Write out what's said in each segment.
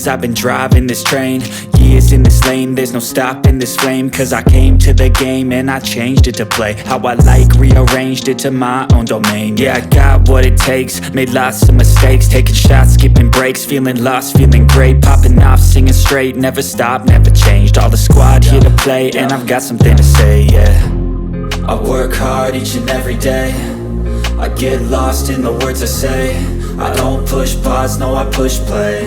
years I've been driving this train, years in this lane, there's no stopping this flame. Cause I came to the game and I changed it to play how I like, rearranged it to my own domain. Yeah, I got what it takes, made lots of mistakes, taking shots, skipping breaks, feeling lost, feeling great, popping off, singing straight, never stopped, never changed. All the squad here to play, and I've got something to say, yeah. I work hard each and every day, I get lost in the words I say. I don't push pause, no I push play.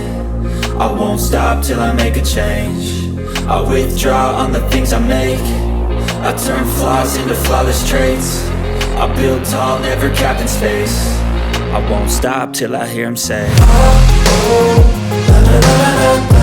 I won't stop till I make a change. I withdraw on the things I make. I turn flaws into flawless traits. I build tall, never capped in space. I won't stop till I hear him say, oh, oh, la, la, la, la, la.